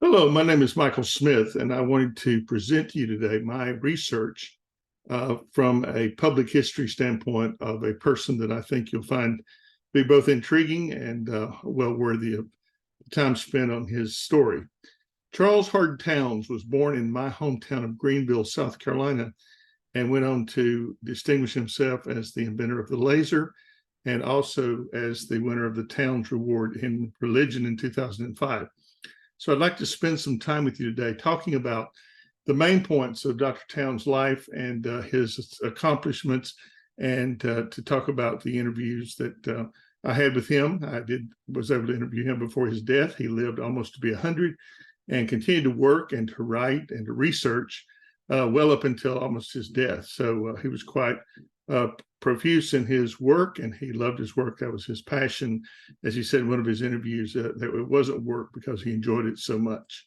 Hello, my name is Michael Smith, and I wanted to present to you today my research from a public history standpoint of a person that I think you'll find be both intriguing and well worthy of time spent on his story. Charles Hard Towns was born in my hometown of Greenville, South Carolina, and went on to distinguish himself as the inventor of the laser and also as the winner of the Towns Award in Religion in 2005. So I'd like to spend some time with you today talking about the main points of Dr. Towns' life and his accomplishments, and to talk about the interviews that I had with him. Was able to interview him before his death. He lived almost to be 100 and continued to work and to write and to research well up until almost his death. So he was quite profuse in his work, and he loved his work. That was his passion. As he said in one of his interviews, that it wasn't work because he enjoyed it so much.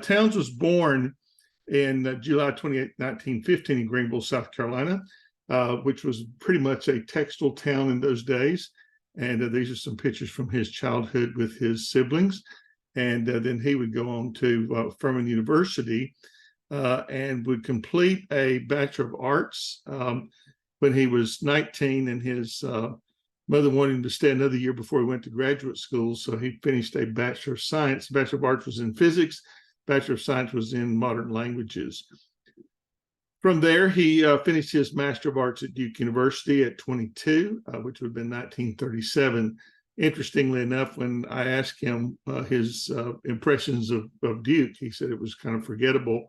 Towns was born in July 28, 1915 in Greenville, South Carolina, which was pretty much a textile town in those days. And these are some pictures from his childhood with his siblings. And then he would go on to Furman University and would complete a Bachelor of Arts when he was 19, and his mother wanted him to stay another year before he went to graduate school. So he finished a Bachelor of Science. Bachelor of Arts was in physics. Bachelor of Science was in modern languages. From there, he finished his Master of Arts at Duke University at 22, which would have been 1937. Interestingly enough, when I asked him his impressions of Duke, he said it was kind of forgettable.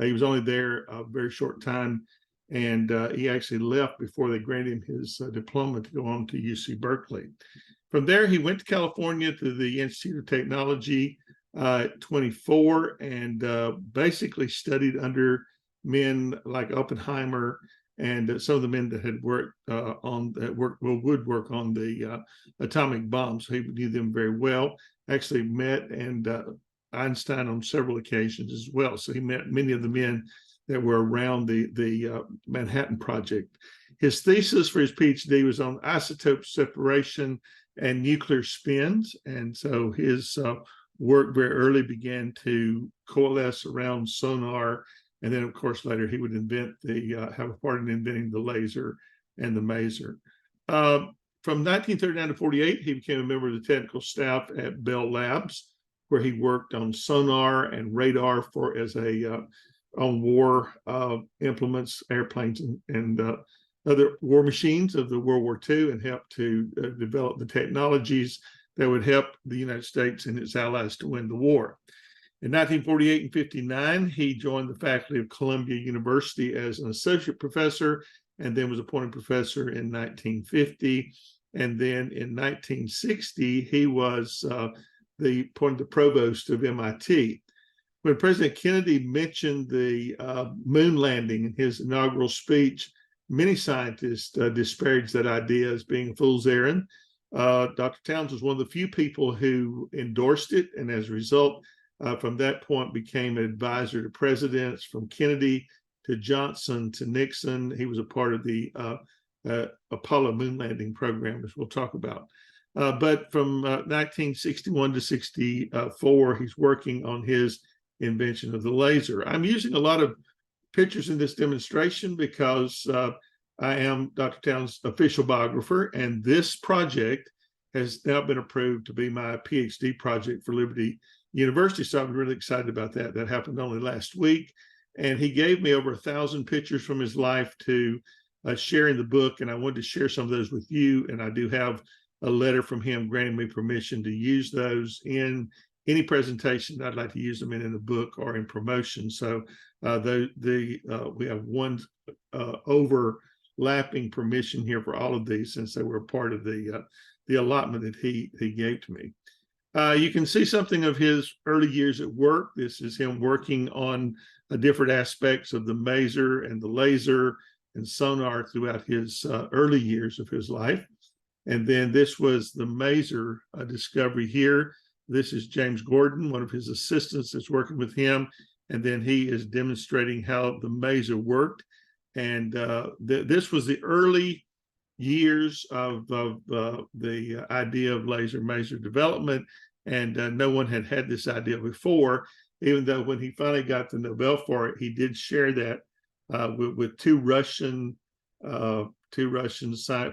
He was only there a very short time, and he actually left before they granted him his diploma to go on to UC Berkeley. From there, he went to California to the Institute of Technology at 24, and basically studied under men like Oppenheimer and some of the men that had would work on the atomic bombs. So he knew them very well. Actually met Einstein on several occasions as well. So he met many of the men that were around the Manhattan Project. His thesis for his PhD was on isotope separation and nuclear spins. And so his work very early began to coalesce around sonar. And then, of course, later he would have a part in inventing the laser and the maser. From 1939 to 48, he became a member of the technical staff at Bell Labs, where he worked on sonar and radar on war implements, airplanes, and other war machines of the World War II, and helped to develop the technologies that would help the United States and its allies to win the war. In 1948 and 59, he joined the faculty of Columbia University as an associate professor, and then was appointed professor in 1950. And then in 1960, he was appointed the provost of MIT. When President Kennedy mentioned the moon landing in his inaugural speech, many scientists disparaged that idea as being a fool's errand. Dr. Towns was one of the few people who endorsed it, and as a result, from that point became an advisor to presidents, from Kennedy to Johnson to Nixon. He was a part of the Apollo moon landing program, as we'll talk about. But from 1961 to 64, he's working on his invention of the laser. I'm using a lot of pictures in this demonstration because I am Dr. Towns' official biographer, and this project has now been approved to be my PhD project for Liberty University. So I'm really excited about that. That happened only last week. And he gave me over 1,000 pictures from his life to share in the book. And I wanted to share some of those with you. And I do have a letter from him granting me permission to use those in any presentation that I'd like to use them in the book or in promotion. So we have one overlapping permission here for all of these, since they were part of the allotment that he gave to me. You can see something of his early years at work. This is him working on different aspects of the maser and the laser and sonar throughout his early years of his life. And then this was the maser discovery here. This is James Gordon, one of his assistants that's working with him. And then he is demonstrating how the maser worked. And this was the early years of the idea of laser maser development. and no one had had this idea before, even though when he finally got the Nobel for it, he did share that with two Russian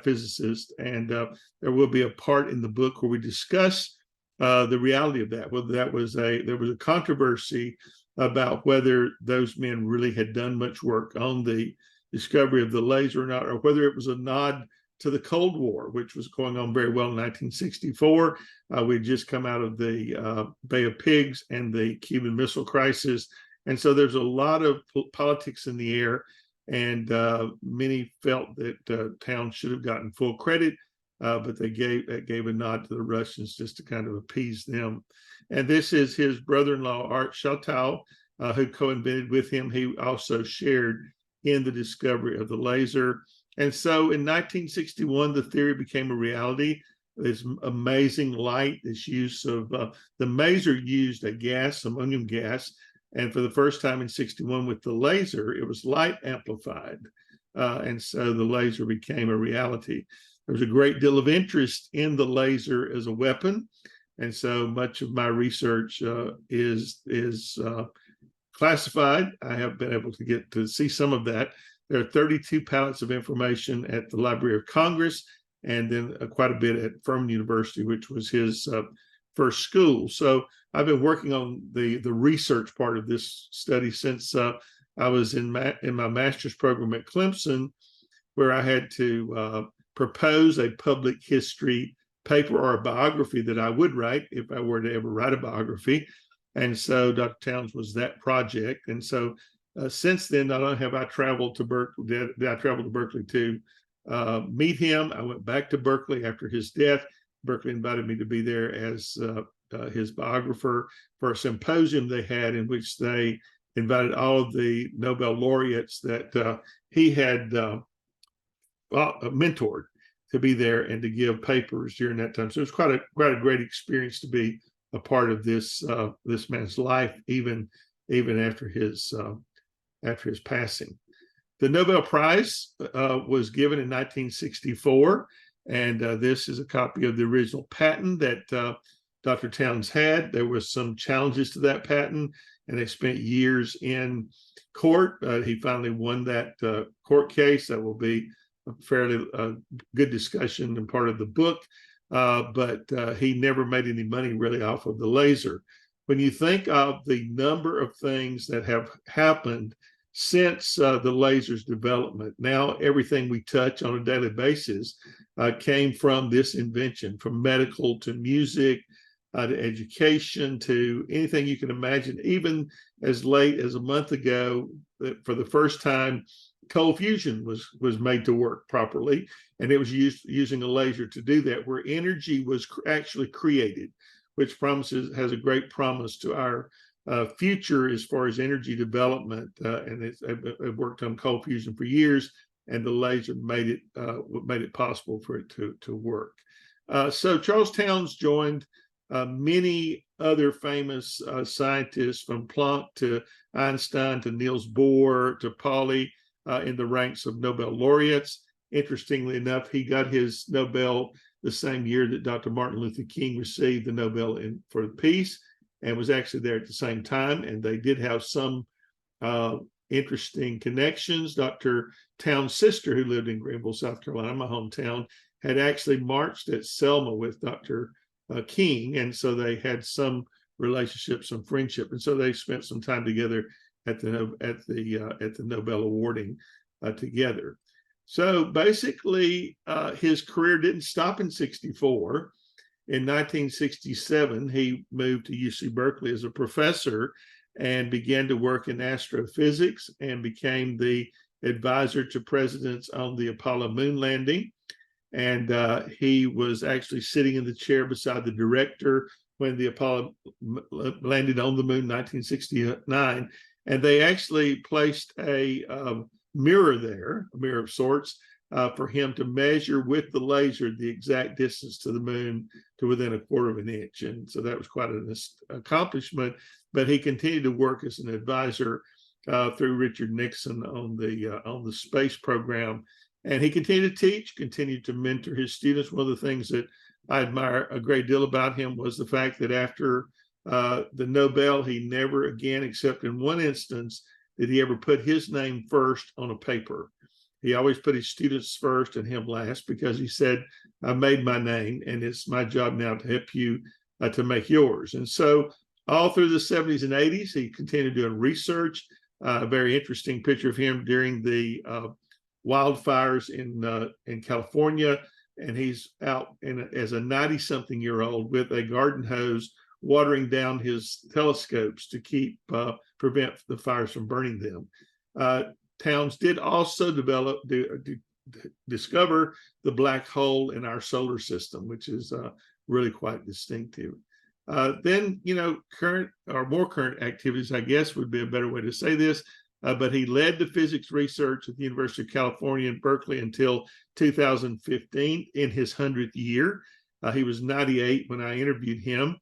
physicists, and there will be a part in the book where we discuss the reality of that. Whether there was a controversy about whether those men really had done much work on the discovery of the laser or not, or whether it was a nod to the Cold War, which was going on very well in 1964. We'd just come out of the Bay of Pigs and the Cuban Missile Crisis. And so there's a lot of politics in the air, and many felt that Townes should have gotten full credit, but they gave a nod to the Russians just to kind of appease them. And this is his brother-in-law, Art Choate, who co-invented with him. He also shared in the discovery of the laser. And so in 1961, the theory became a reality. This amazing light, this use of the maser used a gas, ammonium gas, and for the first time in 61 with the laser, it was light amplified. And so the laser became a reality. There was a great deal of interest in the laser as a weapon. And so much of my research is classified. I have been able to get to see some of that. There are 32 pallets of information at the Library of Congress, and then quite a bit at Furman University, which was his first school. So I've been working on the research part of this study since I was in my master's program at Clemson, where I had to propose a public history paper or a biography that I would write if I were to ever write a biography. And so Dr. Townes was that project. And so since then, not only have I traveled to Berkeley, to meet him. I went back to Berkeley after his death. Berkeley invited me to be there as his biographer for a symposium they had, in which they invited all of the Nobel laureates that he had mentored to be there and to give papers during that time. So it was quite a great experience to be a part of this man's life, even after his passing. The Nobel Prize was given in 1964, and this is a copy of the original patent that Dr. Townes had. There was some challenges to that patent, and they spent years in court. He finally won that court case. That will be a fairly good discussion and part of the book, but he never made any money really off of the laser. When you think of the number of things that have happened since the laser's development, now everything we touch on a daily basis came from this invention, from medical to music to education to anything you can imagine. Even as late as a month ago, for the first time, cold fusion was made to work properly, and it was using a laser to do that, where energy was actually created, which has a great promise to our future as far as energy development. And it worked on cold fusion for years, and the laser made it possible for it to work. So Charles Townes joined many other famous scientists, from Planck to Einstein to Niels Bohr to Pauli, in the ranks of Nobel laureates. Interestingly enough, he got his Nobel the same year that Dr. Martin Luther King received the Nobel for peace, and was actually there at the same time. And they did have some interesting connections. Dr. Townes' sister, who lived in Greenville, South Carolina, my hometown, had actually marched at Selma with Dr. King, and so they had some relationship, some friendship, and so they spent some time together at the Nobel awarding together. So basically, his career didn't stop in 64. In 1967, he moved to UC Berkeley as a professor and began to work in astrophysics, and became the advisor to presidents on the Apollo moon landing. And he was actually sitting in the chair beside the director when the Apollo landed on the moon in 1969. And they actually placed a mirror there, a mirror of sorts, for him to measure with the laser the exact distance to the moon to within a quarter of an inch. And so that was quite an accomplishment. But he continued to work as an advisor through Richard Nixon on the space program. And he continued to teach, continued to mentor his students. One of the things that I admire a great deal about him was the fact that after the Nobel, he never again, except in one instance, did he ever put his name first on a paper. He always put his students first and him last, because he said, I made my name and it's my job now to help you to make yours. And so all through the 70s and 80s, he continued doing research. A very interesting picture of him during the wildfires in California. And he's out as a 90-something-year-old with a garden hose watering down his telescopes to prevent the fires from burning them. Towns did also discover the black hole in our solar system, which is really quite distinctive. Then, current or more current activities, I guess would be a better way to say this, but he led the physics research at the University of California in Berkeley until 2015 in his 100th year. He was 98 when I interviewed him.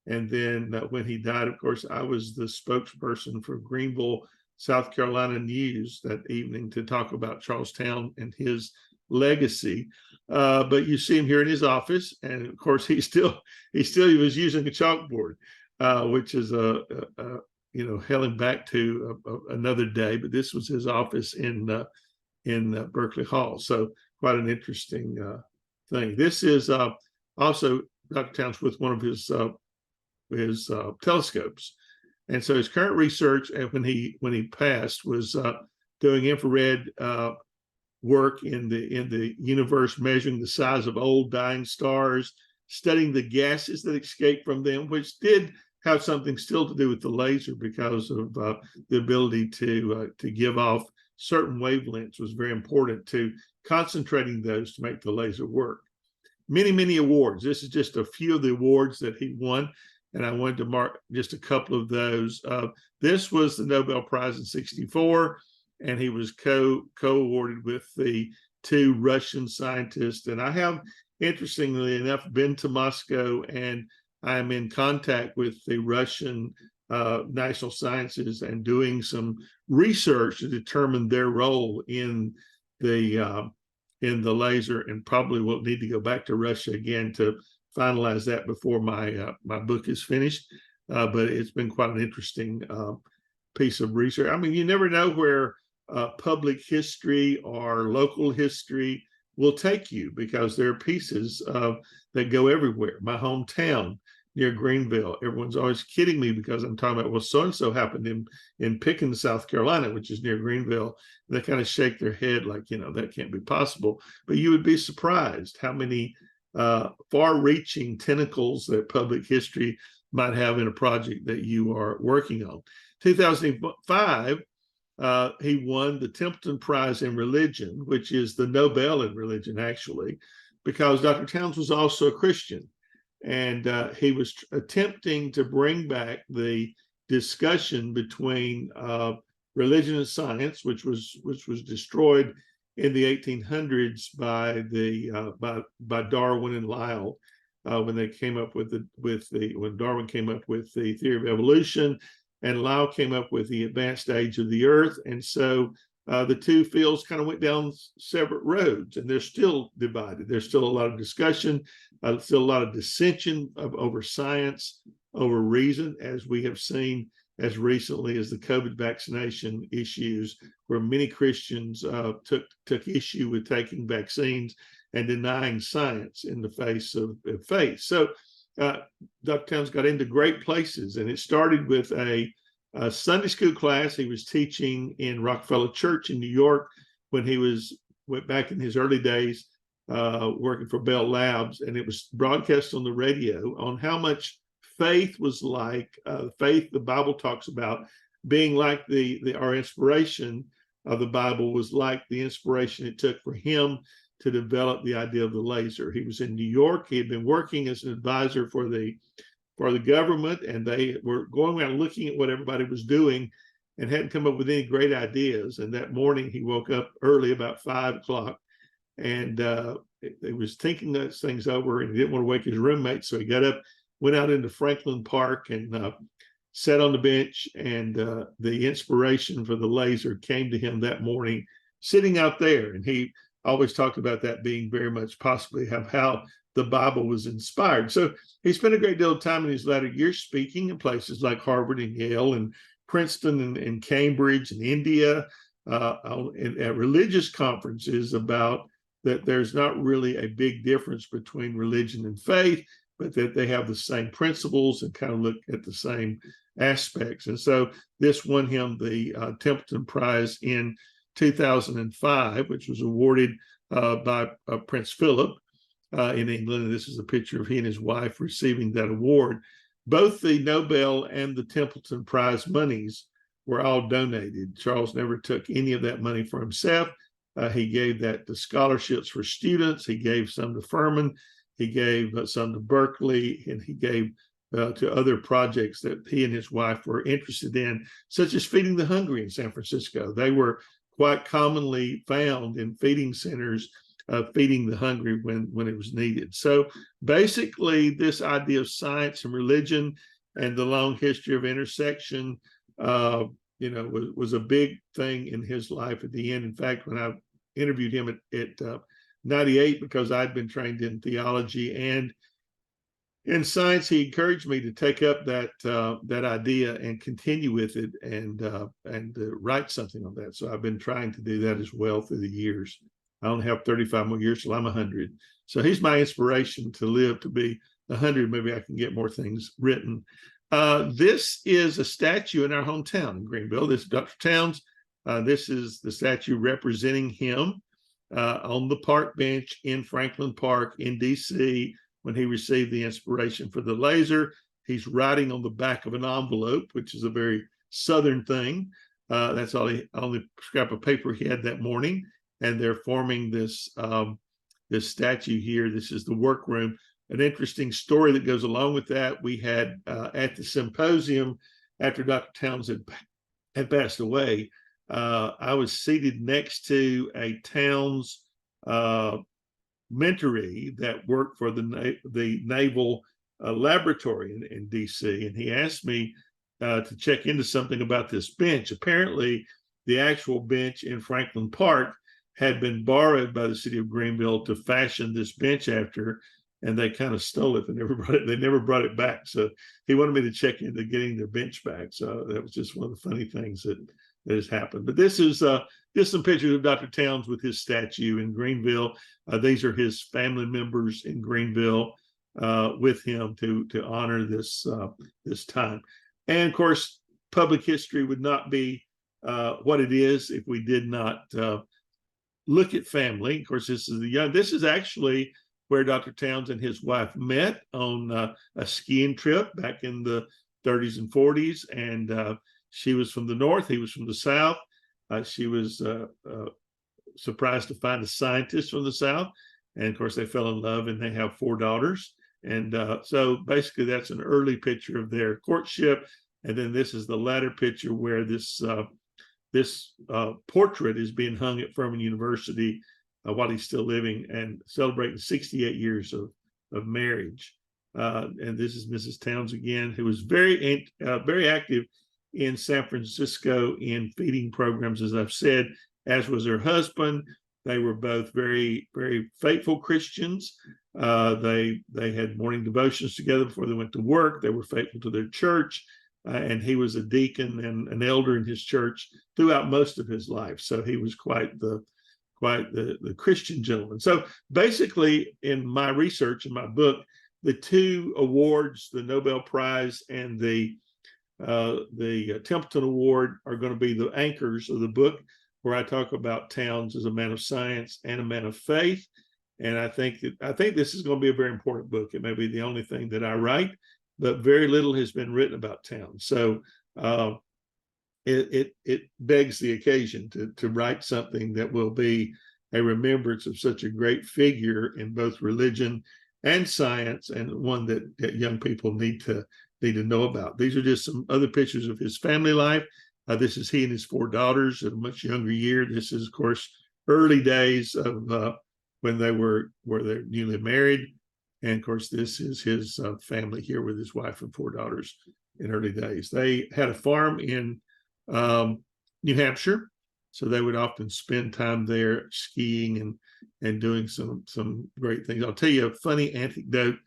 And then when he died, of course, I was the spokesperson for Greenville, South Carolina News that evening to talk about Charlestown and his legacy. But you see him here in his office, and of course he was using a chalkboard, which is hailing back to another day. But this was his office in Berkeley Hall. So quite an interesting thing. This is also Dr. Towns with one of his telescopes. And so his current research, when he passed, was doing infrared work in the universe, measuring the size of old dying stars, studying the gases that escape from them, which did have something still to do with the laser, because of the ability to give off certain wavelengths was very important to concentrating those to make the laser work. Many, many awards. This is just a few of the awards that he won, and I wanted to mark just a couple of those. This was the Nobel Prize in '64, and he was co-awarded with the two Russian scientists. And I have, interestingly enough, been to Moscow, and I am in contact with the Russian National Sciences and doing some research to determine their role in the laser, and probably will need to go back to Russia again to finalize that before my book is finished. But it's been quite an interesting piece of research. I mean, you never know where public history or local history will take you, because there are pieces that go everywhere. My hometown near Greenville, everyone's always kidding me because I'm talking about, well, so-and-so happened in Pickens, South Carolina, which is near Greenville. And they kind of shake their head like, that can't be possible. But you would be surprised how many far-reaching tentacles that public history might have in a project that you are working on. 2005, he won the Templeton Prize in Religion, which is the Nobel in religion, actually, because Dr. Towns was also a Christian. And he was attempting to bring back the discussion between religion and science, which was destroyed in the 1800s by Darwin and Lyell, when they came up when Darwin came up with the theory of evolution, and Lyell came up with the advanced age of the Earth. And so the two fields kind of went down separate roads, and they're still divided. There's still a lot of discussion, still a lot of dissension over science, over reason, as we have seen as recently as the COVID vaccination issues, where many Christians took issue with taking vaccines and denying science in the face of faith. So Dr. Towns got into great places, and it started with a Sunday school class he was teaching in Rockefeller Church in New York when he went back in his early days working for Bell Labs, and it was broadcast on the radio on how much faith was like. Faith, the Bible talks about being like our inspiration of the Bible was like the inspiration it took for him to develop the idea of the laser. He was in New York. He had been working as an advisor for the government, and they were going around looking at what everybody was doing and hadn't come up with any great ideas. And that morning he woke up early, about 5 o'clock, and he was thinking those things over, and he didn't want to wake his roommates. So he got up, went out into Franklin Park, and sat on the bench, and the inspiration for the laser came to him that morning sitting out there. And he always talked about that being very much possibly how the Bible was inspired. So he spent a great deal of time in his latter years speaking in places like Harvard and Yale and Princeton and Cambridge and India, at religious conferences about that there's not really a big difference between religion and faith, but that they have the same principles and kind of look at the same aspects. And so this won him the Templeton Prize in 2005, which was awarded by Prince Philip in England. And this is a picture of he and his wife receiving that award. Both the Nobel and the Templeton Prize monies were all donated. Charles never took any of that money for himself. He gave that to scholarships for students. He gave some to Furman. He gave some to Berkeley, and he gave to other projects that he and his wife were interested in, such as feeding the hungry in San Francisco. They were quite commonly found in feeding centers, feeding the hungry when it was needed. So basically, this idea of science and religion and the long history of intersection, was a big thing in his life at the end. In fact, when I interviewed him at 98, because I'd been trained in theology and in science, he encouraged me to take up that idea and continue with it and write something on that. So I've been trying to do that as well through the years. I only have 35 more years till I'm 100. So he's my inspiration to live to be 100. Maybe I can get more things written. This is a statue in our hometown in Greenville. This is Dr. Towns. This is the statue representing him on the park bench in Franklin Park in DC when he received the inspiration for the laser. He's writing on the back of an envelope, which is a very Southern thing. That's all the only scrap of paper he had that morning. And they're forming this statue here. This is the workroom. An interesting story that goes along with that. We had at the symposium after Dr. Towns had passed away, I was seated next to a Towns mentoree that worked for the Naval Laboratory in DC, and he asked me to check into something about this bench. Apparently, the actual bench in Franklin Park had been borrowed by the city of Greenville to fashion this bench after, and they kind of stole it. They never brought it back. So he wanted me to check into getting their bench back. So that was just one of the funny things that has happened. But this is just some pictures of Dr. Towns with his statue in Greenville. These are his family members in Greenville with him to honor this time. And of course, public history would not be what it is if we did not look at family. Of course, this is actually where Dr. Towns and his wife met on a skiing trip back in the 30s and 40s. And she was from the North, he was from the South. She was surprised to find a scientist from the South. And of course, they fell in love, and they have 4 daughters. And so basically, that's an early picture of their courtship. And then this is the latter picture where this portrait is being hung at Furman University while he's still living and celebrating 68 years of marriage. And this is Mrs. Towns again, who was very active in San Francisco in feeding programs, as I've said, as was her husband. They were both very, very faithful Christians. They had morning devotions together before they went to work. They were faithful to their church. And he was a deacon and an elder in his church throughout most of his life. So he was quite the Christian gentleman. So basically, in my research, in my book, the 2 awards, the Nobel Prize and the Templeton Award, are going to be the anchors of the book, where I talk about Towns as a man of science and a man of faith. And I think this is going to be a very important book. It may be the only thing that I write, but very little has been written about Towns. So it begs the occasion to write something that will be a remembrance of such a great figure in both religion and science, and one that young people need to know about. These are just some other pictures of his family life. This is he and his 4 daughters at a much younger year. This is, of course, early days of when they're newly married. And of course, this is his family here with his wife and 4 daughters in early days. They had a farm in New Hampshire, so they would often spend time there skiing and doing some great things. I'll tell you a funny anecdote.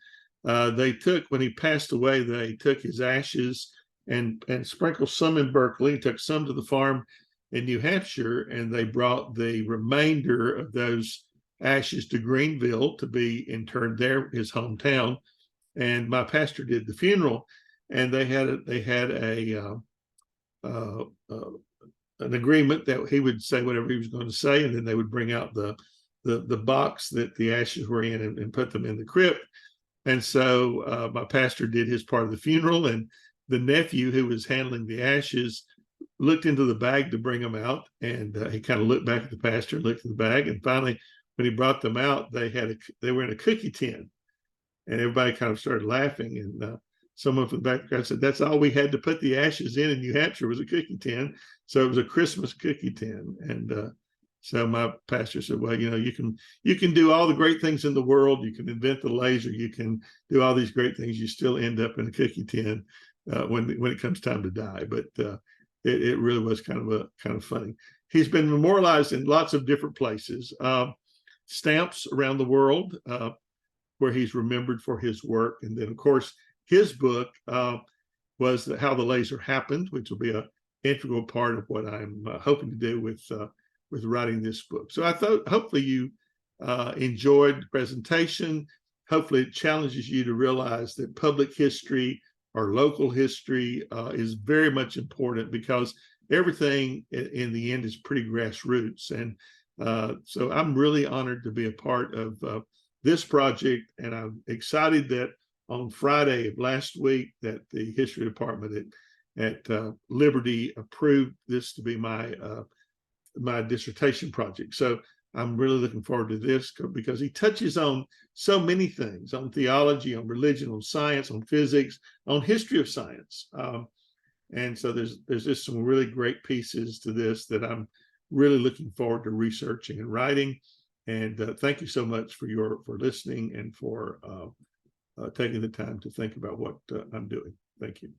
They took, when he passed away, they took his ashes and sprinkled some in Berkeley, took some to the farm in New Hampshire, and they brought the remainder of those ashes to Greenville to be interred there, his hometown. And my pastor did the funeral, and they had an agreement that he would say whatever he was going to say, and then they would bring out the box that the ashes were in and put them in the crypt. And so my pastor did his part of the funeral, and the nephew who was handling the ashes looked into the bag to bring them out, and he kind of looked back at the pastor, looked at the bag, and finally, when he brought them out, they were in a cookie tin, and everybody kind of started laughing. And someone from the background said, "That's all we had to put the ashes in New Hampshire was a cookie tin." So it was a Christmas cookie tin. And so my pastor said, "Well, you can do all the great things in the world. You can invent the laser. You can do all these great things. You still end up in a cookie tin when it comes time to die." But it really was kind of funny. He's been memorialized in lots of different places, stamps around the world where he's remembered for his work, and then of course his book was How the Laser Happened, which will be an integral part of what I'm hoping to do with writing this book. So I thought hopefully you enjoyed the presentation. Hopefully it challenges you to realize that public history or local history is very much important, because everything in the end is pretty grassroots. And so I'm really honored to be a part of this project, and I'm excited that on Friday of last week that the history department at Liberty approved this to be my dissertation project. So I'm really looking forward to this, because he touches on so many things, on theology, on religion, on science, on physics, on history of science. And so there's just some really great pieces to this that I'm really looking forward to researching and writing. And thank you so much for listening and for taking the time to think about what I'm doing. Thank you.